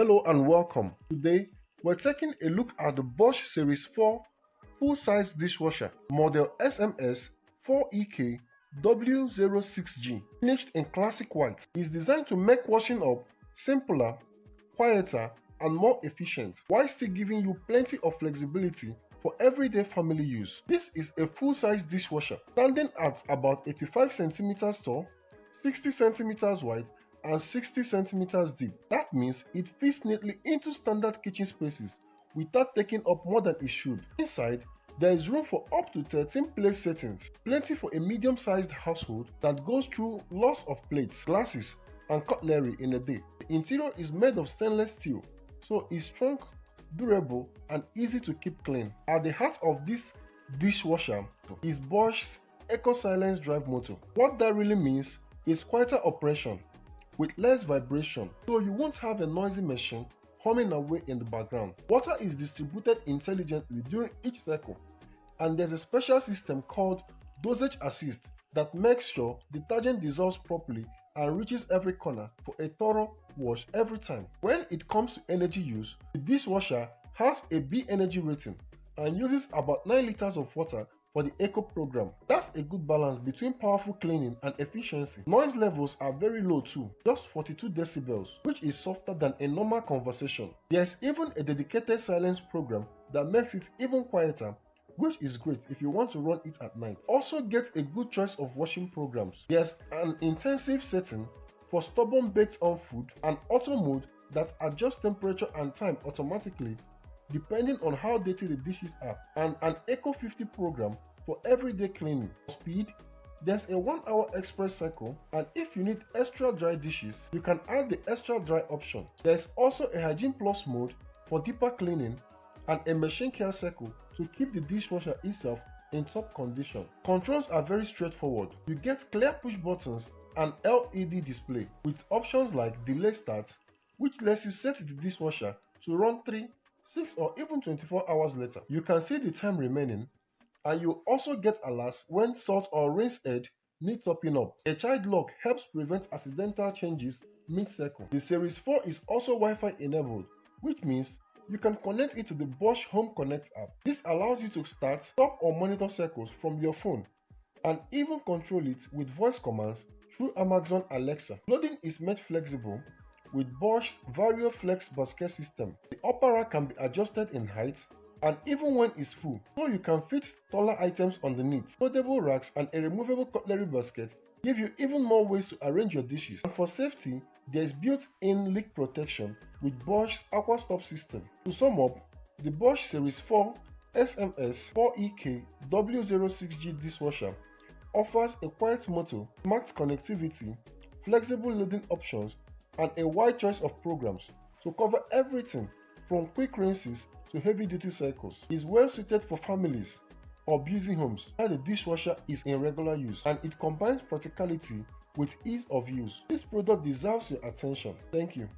Hello and welcome. Today, we're taking a look at the Bosch Series 4 full-size dishwasher, model SMS 4EK W06G, finished in classic white. It's designed to make washing up simpler, quieter, and more efficient, while still giving you plenty of flexibility for everyday family use. This is a full-size dishwasher, standing at about 85 centimeters tall, 60 centimeters wide, and 60 centimeters deep. That means it fits neatly into standard kitchen spaces without taking up more than it should. Inside, there is room for up to 13 plate settings, plenty for a medium-sized household that goes through lots of plates, glasses, and cutlery in a day. The interior is made of stainless steel, so it's strong, durable, and easy to keep clean. At the heart of this dishwasher is Bosch's Eco Silence drive motor. What that really means is quieter operation with less vibration, so you won't have a noisy machine humming away in the background. Water is distributed intelligently during each cycle, and there's a special system called dosage assist that makes sure detergent dissolves properly and reaches every corner for a thorough wash every time. When it comes to energy use, the dishwasher has a B energy rating and uses about 9 liters of water for the Eco program. That's a good balance between powerful cleaning and efficiency. Noise levels are very low too, just 42 decibels, which is softer than a normal conversation. There's even a dedicated silence program that makes it even quieter, which is great if you want to run it at night. Also get a good choice of washing programs. There's an intensive setting for stubborn baked on food, an auto mode that adjusts temperature and time automatically depending on how dirty the dishes are, and an Eco 50 program for everyday cleaning. For speed, there's a 1-hour express cycle, and if you need extra dry dishes, you can add the extra dry option. There's also a Hygiene Plus mode for deeper cleaning and a machine care cycle to keep the dishwasher itself in top condition. Controls are very straightforward. You get clear push buttons and LED display with options like delay start, which lets you set the dishwasher to run 3, 6 or even 24 hours later. You can see the time remaining, and you also get alerts when salt or rinse head need topping up. A child lock helps prevent accidental changes mid-cycle. The Series 4 is also Wi-Fi enabled, which means you can connect it to the Bosch Home Connect app. This allows you to start, stop or monitor cycles from your phone and even control it with voice commands through Amazon Alexa. Loading is made flexible with Bosch's VarioFlex basket system. The upper rack can be adjusted in height and even when it's full, so you can fit taller items underneath. Foldable racks and a removable cutlery basket give you even more ways to arrange your dishes. And for safety, there is built-in leak protection with Bosch's Aqua Stop system. To sum up, the Bosch Series 4 SMS 4EK W06G dishwasher offers a quiet motor, smart connectivity, flexible loading options, and a wide choice of programs to cover everything from quick rinses to heavy-duty cycles. It's well suited for families or busy homes where the dishwasher is in regular use, and it combines practicality with ease of use. This product deserves your attention. Thank you.